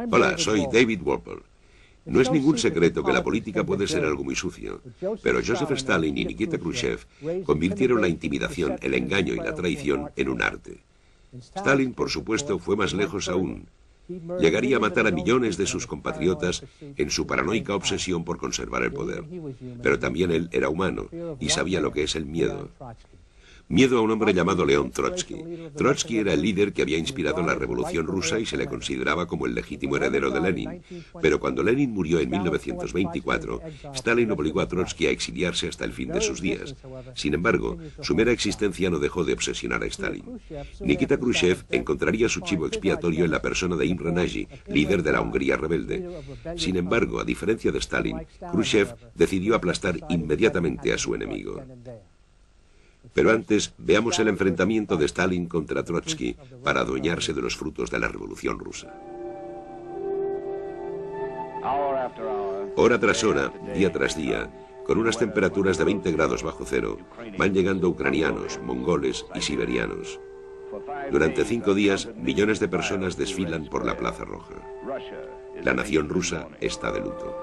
Hola, soy David Wolper. No es ningún secreto que la política puede ser algo muy sucio, pero Joseph Stalin y Nikita Khrushchev convirtieron la intimidación, el engaño y la traición en un arte. Stalin, por supuesto, fue más lejos aún. Llegaría a matar a millones de sus compatriotas en su paranoica obsesión por conservar el poder. Pero también él era humano y sabía lo que es el miedo. Miedo a un hombre llamado León Trotsky. Trotsky era el líder que había inspirado la Revolución Rusa y se le consideraba como el legítimo heredero de Lenin. Pero cuando Lenin murió en 1924, Stalin obligó a Trotsky a exiliarse hasta el fin de sus días. Sin embargo, su mera existencia no dejó de obsesionar a Stalin. Nikita Khrushchev encontraría su chivo expiatorio en la persona de Imre Nagy, líder de la Hungría rebelde. Sin embargo, a diferencia de Stalin, Khrushchev decidió aplastar inmediatamente a su enemigo. Pero antes, veamos el enfrentamiento de Stalin contra Trotsky para adueñarse de los frutos de la Revolución Rusa. Hora tras hora, día tras día, con unas temperaturas de 20 grados bajo cero, van llegando ucranianos, mongoles y siberianos. Durante 5 días, millones de personas desfilan por la Plaza Roja. La nación rusa está de luto.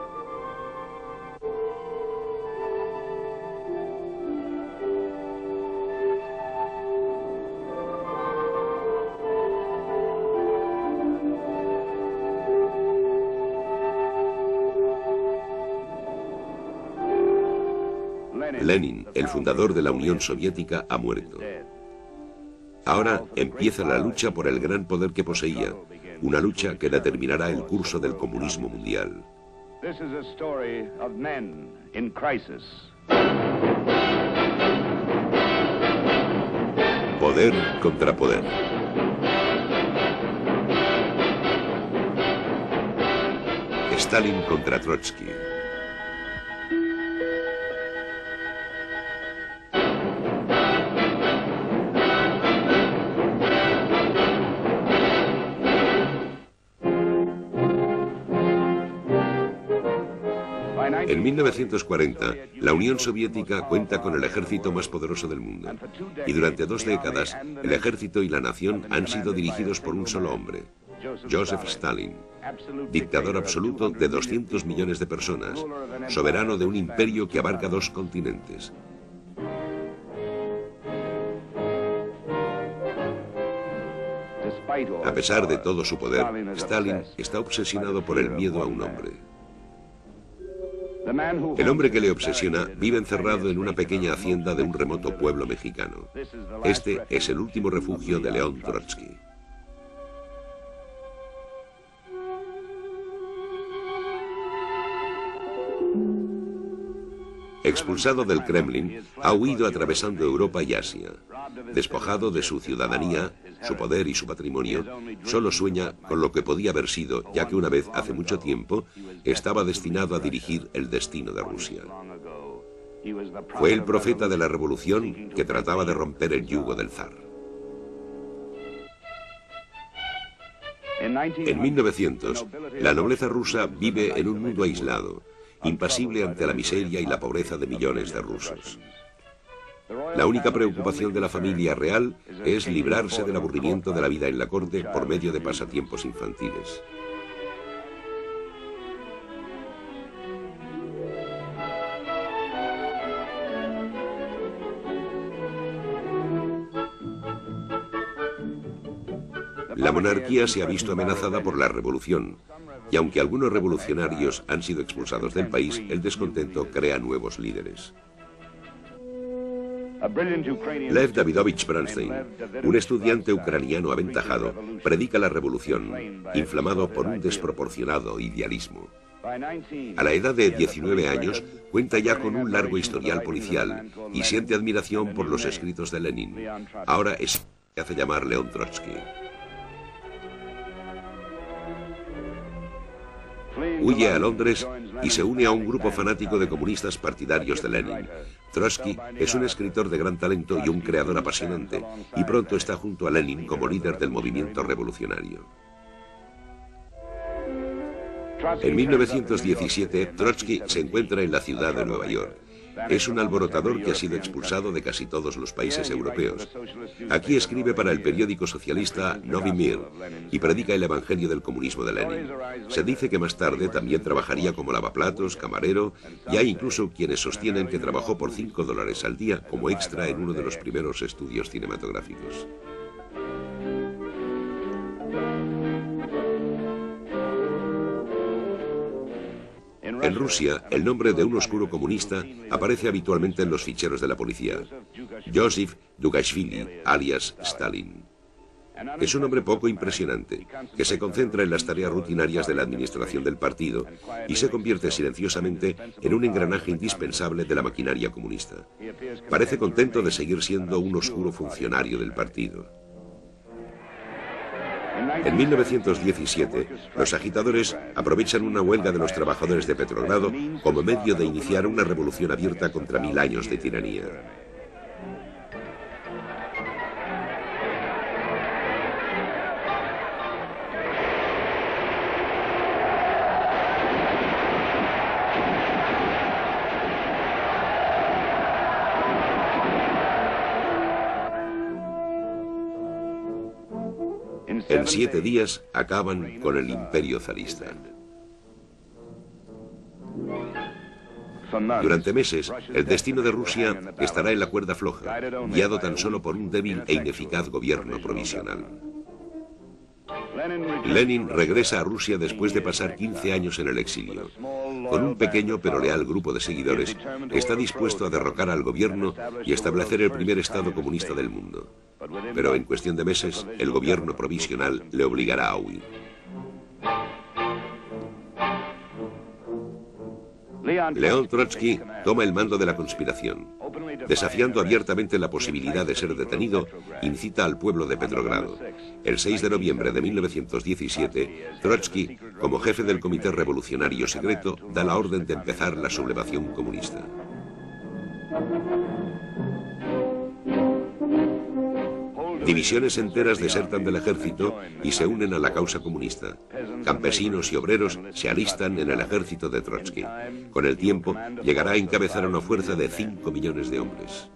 Lenin, el fundador de la Unión Soviética, ha muerto. Ahora empieza la lucha por el gran poder que poseía, una lucha que determinará el curso del comunismo mundial. Poder contra poder. Stalin contra Trotsky. En 1940, la Unión Soviética cuenta con el ejército más poderoso del mundo. Y durante 2 décadas, el ejército y la nación han sido dirigidos por un solo hombre, Joseph Stalin, dictador absoluto de 200 millones de personas, soberano de un imperio que abarca 2 continentes. A pesar de todo su poder, Stalin está obsesionado por el miedo a un hombre. El hombre que le obsesiona vive encerrado en una pequeña hacienda de un remoto pueblo mexicano. Este es el último refugio de León Trotsky. Expulsado del Kremlin, ha huido atravesando Europa y Asia. Despojado de su ciudadanía, su poder y su patrimonio, solo sueña con lo que podía haber sido, ya que una vez, hace mucho tiempo, estaba destinado a dirigir el destino de Rusia. Fue el profeta de la revolución que trataba de romper el yugo del zar. En 1900, la nobleza rusa vive en un mundo aislado, impasible ante la miseria y la pobreza de millones de rusos. La única preocupación de la familia real es librarse del aburrimiento de la vida en la corte por medio de pasatiempos infantiles. La monarquía se ha visto amenazada por la revolución, y aunque algunos revolucionarios han sido expulsados del país, el descontento crea nuevos líderes. Lev Davidovich Bernstein, un estudiante ucraniano aventajado, predica la revolución, inflamado por un desproporcionado idealismo. A la edad de 19 años, cuenta ya con un largo historial policial y siente admiración por los escritos de Lenin. Ahora se hace llamar León Trotsky. Huye a Londres y se une a un grupo fanático de comunistas partidarios de Lenin. Trotsky es un escritor de gran talento y un creador apasionante, y pronto está junto a Lenin como líder del movimiento revolucionario. En 1917, Trotsky se encuentra en la ciudad de Nueva York. Es un alborotador que ha sido expulsado de casi todos los países europeos. Aquí escribe para el periódico socialista Nový Mír y predica el evangelio del comunismo de Lenin. Se dice que más tarde también trabajaría como lavaplatos, camarero, y hay incluso quienes sostienen que trabajó por $5 al día como extra en uno de los primeros estudios cinematográficos. En Rusia, el nombre de un oscuro comunista aparece habitualmente en los ficheros de la policía. Joseph Dugashvili, alias Stalin. Es un hombre poco impresionante, que se concentra en las tareas rutinarias de la administración del partido y se convierte silenciosamente en un engranaje indispensable de la maquinaria comunista. Parece contento de seguir siendo un oscuro funcionario del partido. En 1917, los agitadores aprovechan una huelga de los trabajadores de Petrogrado como medio de iniciar una revolución abierta contra 1000 años de tiranía. En 7 días acaban con el imperio zarista. Durante meses, el destino de Rusia estará en la cuerda floja, guiado tan solo por un débil e ineficaz gobierno provisional. Lenin regresa a Rusia después de pasar 15 años en el exilio. Con un pequeño pero leal grupo de seguidores, está dispuesto a derrocar al gobierno y establecer el primer Estado comunista del mundo. Pero en cuestión de meses, el gobierno provisional le obligará a huir. León Trotsky toma el mando de la conspiración. Desafiando abiertamente la posibilidad de ser detenido, incita al pueblo de Petrogrado. El 6 de noviembre de 1917, Trotsky, como jefe del Comité Revolucionario Secreto, da la orden de empezar la sublevación comunista. Divisiones enteras desertan del ejército y se unen a la causa comunista. Campesinos y obreros se alistan en el ejército de Trotsky. Con el tiempo, llegará a encabezar una fuerza de 5 millones de hombres.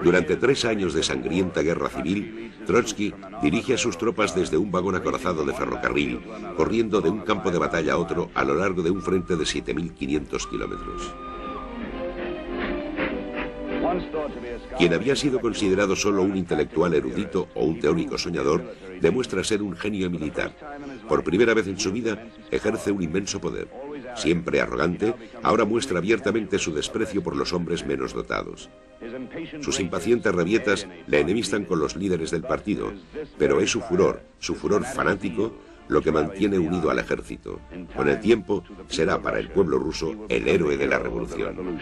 Durante 3 años de sangrienta guerra civil, Trotsky dirige a sus tropas desde un vagón acorazado de ferrocarril, corriendo de un campo de batalla a otro a lo largo de un frente de 7.500 kilómetros. Quien había sido considerado solo un intelectual erudito o un teórico soñador, demuestra ser un genio militar. Por primera vez en su vida, ejerce un inmenso poder. Siempre arrogante, ahora muestra abiertamente su desprecio por los hombres menos dotados. Sus impacientes rabietas le enemistan con los líderes del partido, pero es su furor fanático, lo que mantiene unido al ejército. Con el tiempo, será para el pueblo ruso el héroe de la revolución.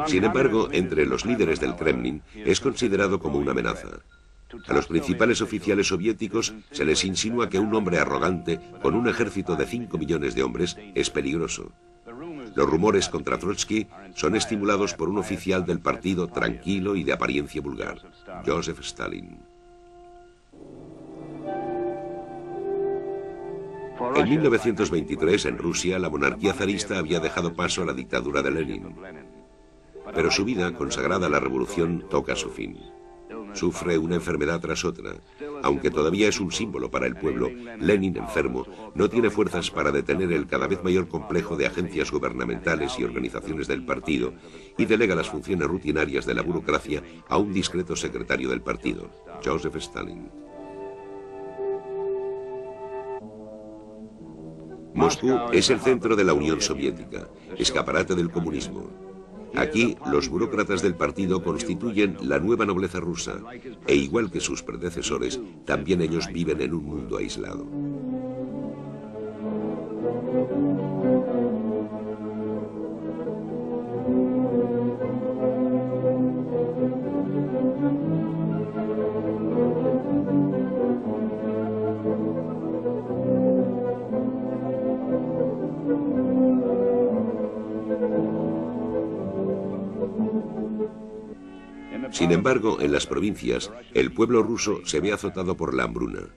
Sin embargo, entre los líderes del Kremlin es considerado como una amenaza. A los principales oficiales soviéticos se les insinúa que un hombre arrogante con un ejército de 5 millones de hombres es peligroso. Los rumores contra Trotsky son estimulados por un oficial del partido tranquilo y de apariencia vulgar, Joseph Stalin. En 1923, en Rusia, la monarquía zarista había dejado paso a la dictadura de Lenin. Pero su vida, consagrada a la revolución, toca su fin. Sufre una enfermedad tras otra. Aunque todavía es un símbolo para el pueblo, Lenin, enfermo, no tiene fuerzas para detener el cada vez mayor complejo de agencias gubernamentales y organizaciones del partido y delega las funciones rutinarias de la burocracia a un discreto secretario del partido, Joseph Stalin. Moscú es el centro de la Unión Soviética, escaparate del comunismo. Aquí, los burócratas del partido constituyen la nueva nobleza rusa, e igual que sus predecesores, también ellos viven en un mundo aislado. Sin embargo, en las provincias, el pueblo ruso se ve azotado por la hambruna.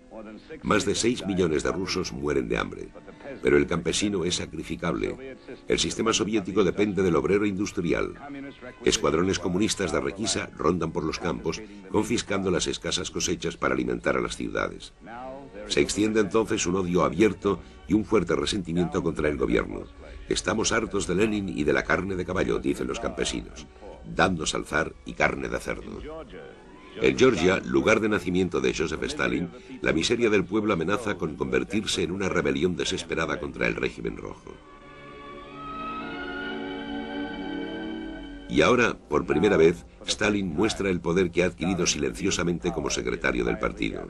Más de 6 millones de rusos mueren de hambre. Pero el campesino es sacrificable. El sistema soviético depende del obrero industrial. Escuadrones comunistas de requisa rondan por los campos, confiscando las escasas cosechas para alimentar a las ciudades. Se extiende entonces un odio abierto y un fuerte resentimiento contra el gobierno. Estamos hartos de Lenin y de la carne de caballo, dicen los campesinos. Dadnos al zar y carne de cerdo. En Georgia, lugar de nacimiento de Joseph Stalin, la miseria del pueblo amenaza con convertirse en una rebelión desesperada contra el régimen rojo. Y ahora, por primera vez, Stalin muestra el poder que ha adquirido silenciosamente como secretario del partido.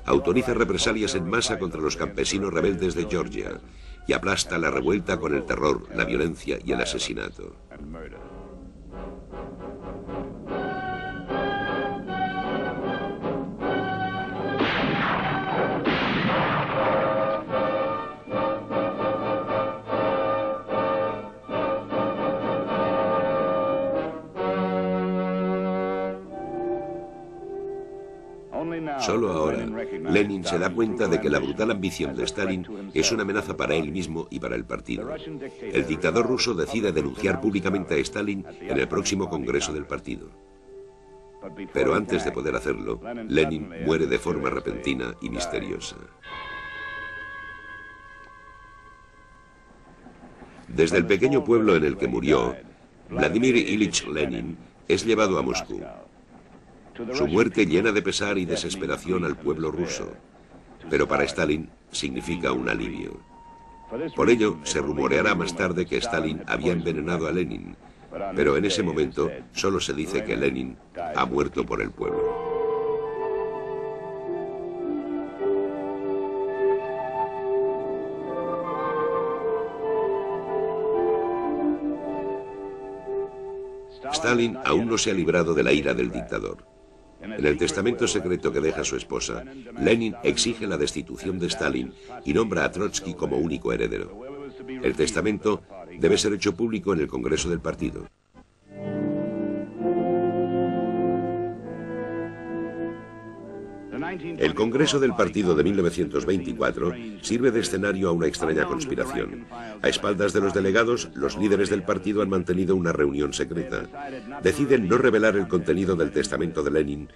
Autoriza represalias en masa contra los campesinos rebeldes de Georgia y aplasta la revuelta con el terror, la violencia y el asesinato. Solo ahora, Lenin se da cuenta de que la brutal ambición de Stalin es una amenaza para él mismo y para el partido. El dictador ruso decide denunciar públicamente a Stalin en el próximo congreso del partido. Pero antes de poder hacerlo, Lenin muere de forma repentina y misteriosa. Desde el pequeño pueblo en el que murió, Vladimir Ilich Lenin es llevado a Moscú. Su muerte llena de pesar y desesperación al pueblo ruso, pero para Stalin significa un alivio. Por ello, se rumoreará más tarde que Stalin había envenenado a Lenin, pero en ese momento solo se dice que Lenin ha muerto por el pueblo. Stalin aún no se ha librado de la ira del dictador. En el testamento secreto que deja su esposa, Lenin exige la destitución de Stalin y nombra a Trotsky como único heredero. El testamento debe ser hecho público en el Congreso del partido. El Congreso del Partido de 1924 sirve de escenario a una extraña conspiración. A espaldas de los delegados, los líderes del partido han mantenido una reunión secreta. Deciden no revelar el contenido del testamento de Lenin,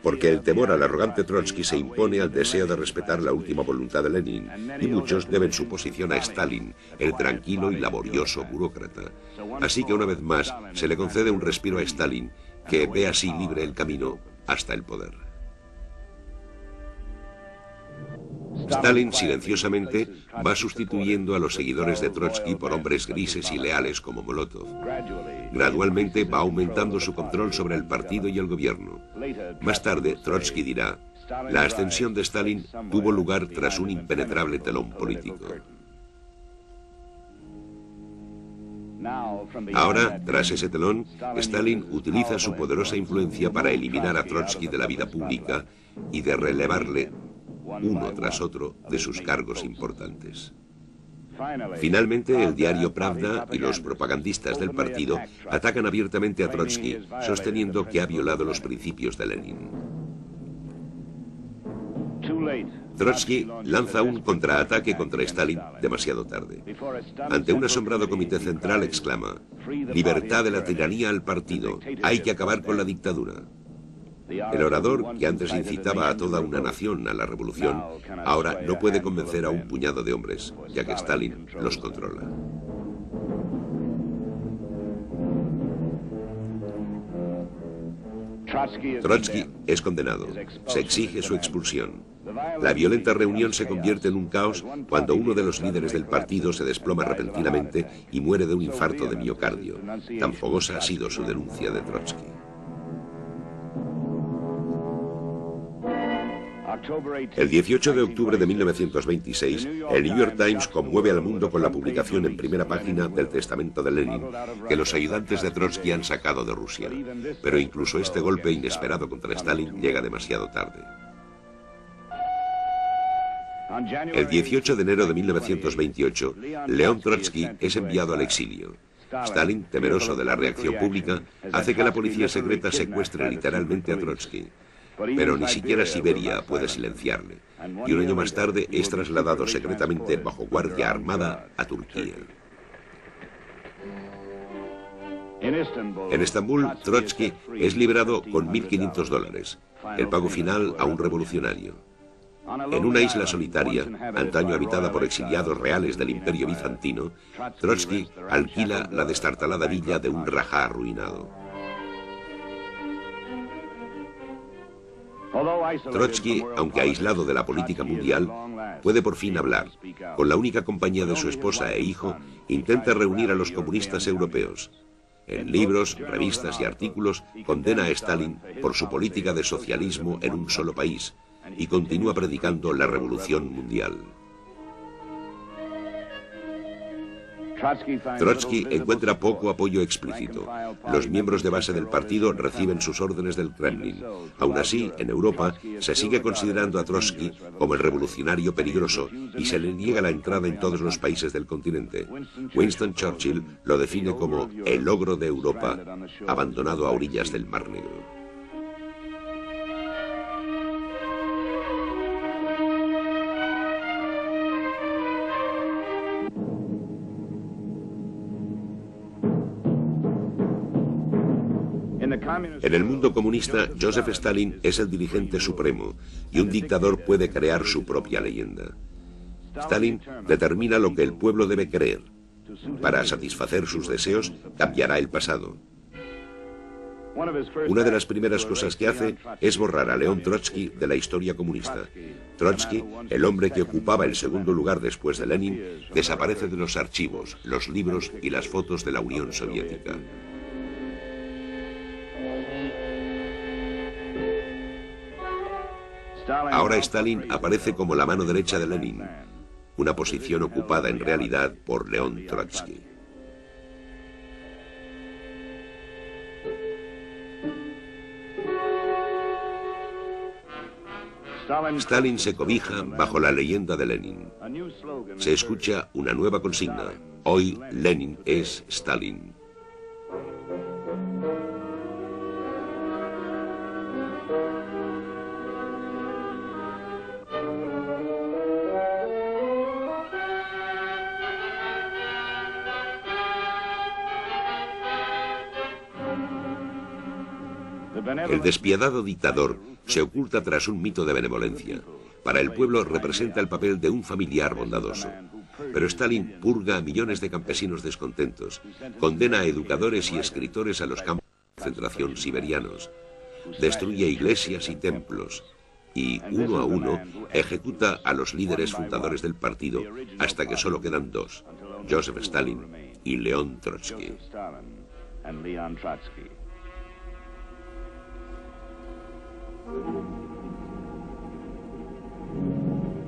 porque el temor al arrogante Trotsky se impone al deseo de respetar la última voluntad de Lenin, y muchos deben su posición a Stalin, el tranquilo y laborioso burócrata. Así que una vez más se le concede un respiro a Stalin, que ve así libre el camino hasta el poder. Stalin silenciosamente va sustituyendo a los seguidores de Trotsky por hombres grises y leales como Molotov. Gradualmente va aumentando su control sobre el partido y el gobierno. Más tarde, Trotsky dirá: la ascensión de Stalin tuvo lugar tras un impenetrable telón político. Ahora, tras ese telón, Stalin utiliza su poderosa influencia para eliminar a Trotsky de la vida pública y de relevarle uno tras otro de sus cargos importantes. Finalmente, el diario Pravda y los propagandistas del partido atacan abiertamente a Trotsky, sosteniendo que ha violado los principios de Lenin. Trotsky lanza un contraataque contra Stalin demasiado tarde. Ante un asombrado comité central exclama: «Libertad de la tiranía al partido, hay que acabar con la dictadura». El orador, que antes incitaba a toda una nación a la revolución, ahora no puede convencer a un puñado de hombres, ya que Stalin los controla. Trotsky es condenado. Se exige su expulsión. La violenta reunión se convierte en un caos cuando uno de los líderes del partido se desploma repentinamente y muere de un infarto de miocardio. Tan fogosa ha sido su denuncia de Trotsky. El 18 de octubre de 1926, el New York Times conmueve al mundo con la publicación en primera página del testamento de Lenin, que los ayudantes de Trotsky han sacado de Rusia. Pero incluso este golpe inesperado contra Stalin llega demasiado tarde. El 18 de enero de 1928, León Trotsky es enviado al exilio. Stalin, temeroso de la reacción pública, hace que la policía secreta secuestre literalmente a Trotsky. Pero ni siquiera Siberia puede silenciarle. Y un año más tarde es trasladado secretamente bajo guardia armada a Turquía. En Estambul, Trotsky es liberado con $1.500, el pago final a un revolucionario. En una isla solitaria, antaño habitada por exiliados reales del Imperio bizantino, Trotsky alquila la destartalada villa de un rajá arruinado. Trotsky, aunque aislado de la política mundial, puede por fin hablar. Con la única compañía de su esposa e hijo, intenta reunir a los comunistas europeos. En libros, revistas y artículos, condena a Stalin por su política de socialismo en un solo país y continúa predicando la revolución mundial. Trotsky encuentra poco apoyo explícito. Los miembros de base del partido reciben sus órdenes del Kremlin. Aún así, en Europa, se sigue considerando a Trotsky como el revolucionario peligroso y se le niega la entrada en todos los países del continente. Winston Churchill lo define como el ogro de Europa, abandonado a orillas del Mar Negro. En el mundo comunista, Joseph Stalin es el dirigente supremo y un dictador puede crear su propia leyenda. Stalin determina lo que el pueblo debe creer. Para satisfacer sus deseos, cambiará el pasado. Una de las primeras cosas que hace es borrar a León Trotsky de la historia comunista. Trotsky, el hombre que ocupaba el segundo lugar después de Lenin, desaparece de los archivos, los libros y las fotos de la Unión Soviética. Ahora Stalin aparece como la mano derecha de Lenin, una posición ocupada en realidad por León Trotsky. Stalin se cobija bajo la leyenda de Lenin. Se escucha una nueva consigna. Hoy Lenin es Stalin. El despiadado dictador se oculta tras un mito de benevolencia. Para el pueblo representa el papel de un familiar bondadoso. Pero Stalin purga a millones de campesinos descontentos, condena a educadores y escritores a los campos de concentración siberianos, destruye iglesias y templos y, uno a uno, ejecuta a los líderes fundadores del partido hasta que solo quedan dos, Joseph Stalin y León Trotsky.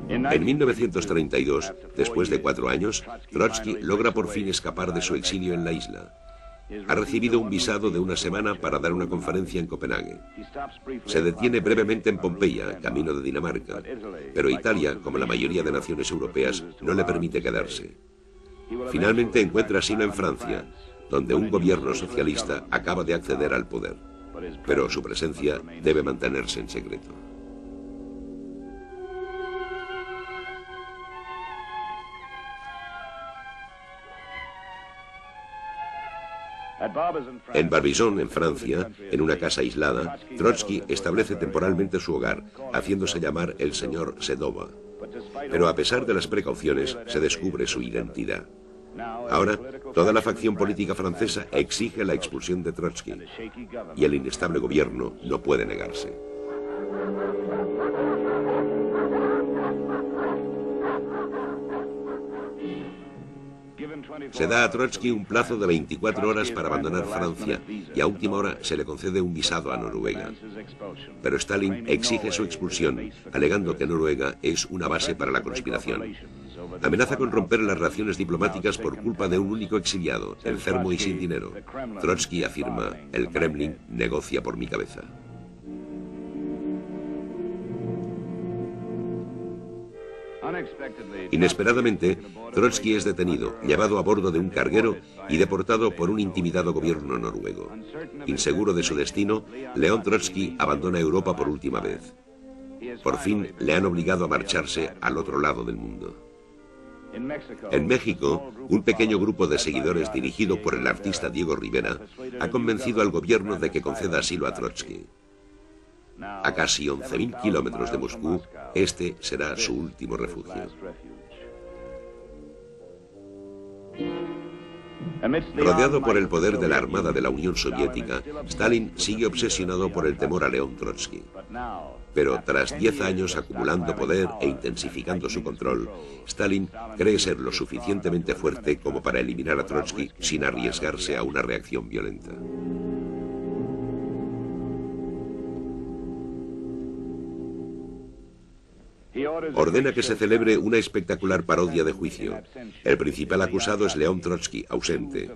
En 1932, después de 4 años, Trotsky logra por fin escapar de su exilio en la isla. Ha recibido un visado de una semana para dar una conferencia en Copenhague. Se detiene brevemente en Pompeya, camino de Dinamarca, pero Italia, como la mayoría de naciones europeas, no le permite quedarse. Finalmente encuentra asilo en Francia, donde un gobierno socialista acaba de acceder al poder, pero su presencia debe mantenerse en secreto. En Barbizon, en Francia, en una casa aislada, Trotsky establece temporalmente su hogar, haciéndose llamar el señor Sedova. Pero a pesar de las precauciones, se descubre su identidad. Ahora, toda la facción política francesa exige la expulsión de Trotsky, y el inestable gobierno no puede negarse. Se da a Trotsky un plazo de 24 horas para abandonar Francia y a última hora se le concede un visado a Noruega. Pero Stalin exige su expulsión, alegando que Noruega es una base para la conspiración. Amenaza con romper las relaciones diplomáticas por culpa de un único exiliado, enfermo y sin dinero. Trotsky afirma: el Kremlin negocia por mi cabeza. Inesperadamente, Trotsky es detenido, llevado a bordo de un carguero y deportado por un intimidado gobierno noruego. Inseguro de su destino, León Trotsky abandona Europa por última vez. Por fin le han obligado a marcharse al otro lado del mundo. En México, un pequeño grupo de seguidores dirigido por el artista Diego Rivera ha convencido al gobierno de que conceda asilo a Trotsky. A casi 11.000 kilómetros de Moscú, este será su último refugio. Rodeado por el poder de la Armada de la Unión Soviética, Stalin sigue obsesionado por el temor a León Trotsky. Pero tras 10 años acumulando poder e intensificando su control, Stalin cree ser lo suficientemente fuerte como para eliminar a Trotsky sin arriesgarse a una reacción violenta. Ordena que se celebre una espectacular parodia de juicio. El principal acusado es León Trotsky, ausente.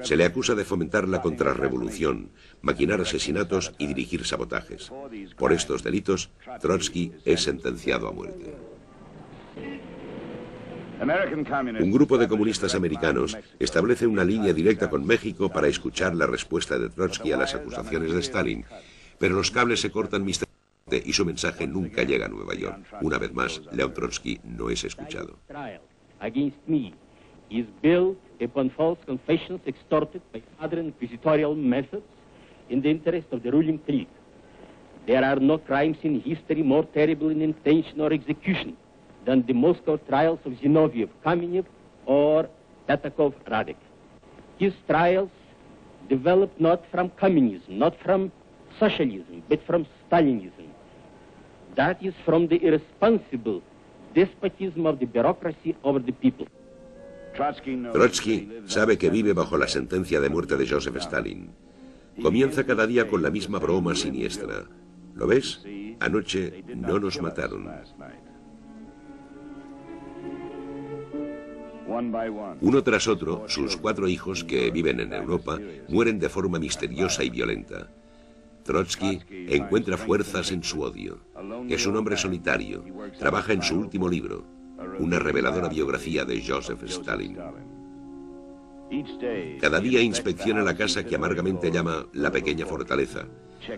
Se le acusa de fomentar la contrarrevolución, maquinar asesinatos y dirigir sabotajes. Por estos delitos, Trotsky es sentenciado a muerte. Un grupo de comunistas americanos establece una línea directa con México para escuchar la respuesta de Trotsky a las acusaciones de Stalin, pero los cables se cortan misteriosamente y su mensaje nunca llega a Nueva York. Una vez más, León Trotsky no es escuchado. There are no crimes in history more terrible in intention or execution than the Moscow trials of Zinoviev, Kamenev, or Tatakov, Radek. His trials developed not from communism, not from socialism, but from Stalinism. That is from the irresponsible despotism of the bureaucracy over the people. Trotsky sabe que vive bajo la sentencia de muerte de Joseph Stalin. Comienza cada día con la misma broma siniestra. ¿Lo ves? Anoche no nos mataron. Uno tras otro, sus 4 hijos, que viven en Europa, mueren de forma misteriosa y violenta. Trotsky encuentra fuerzas en su odio. Es un hombre solitario. Trabaja en su último libro, una reveladora biografía de Joseph Stalin. Cada día inspecciona la casa que amargamente llama la pequeña fortaleza,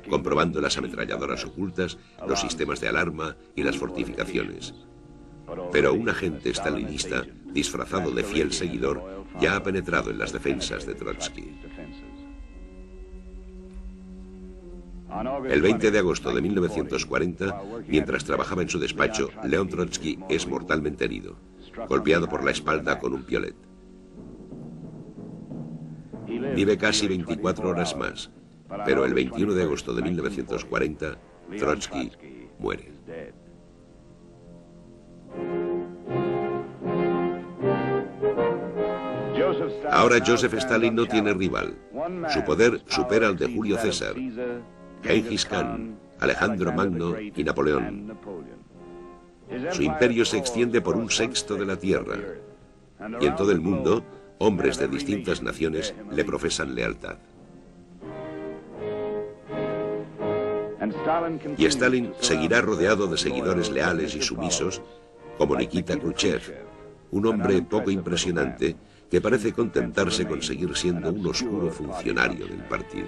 comprobando las ametralladoras ocultas, los sistemas de alarma y las fortificaciones. Pero un agente stalinista, disfrazado de fiel seguidor, ya ha penetrado en las defensas de Trotsky. El 20 de agosto de 1940, mientras trabajaba en su despacho, León Trotsky es mortalmente herido, golpeado por la espalda con un piolet. Vive casi 24 horas más, pero el 21 de agosto de 1940, Trotsky muere. Ahora Joseph Stalin no tiene rival. Su poder supera al de Julio César, Gengis Khan, Alejandro Magno y Napoleón. Su imperio se extiende por 1/6 de la tierra, y en todo el mundo, hombres de distintas naciones le profesan lealtad. Y Stalin seguirá rodeado de seguidores leales y sumisos, como Nikita Khrushchev, un hombre poco impresionante que parece contentarse con seguir siendo un oscuro funcionario del partido.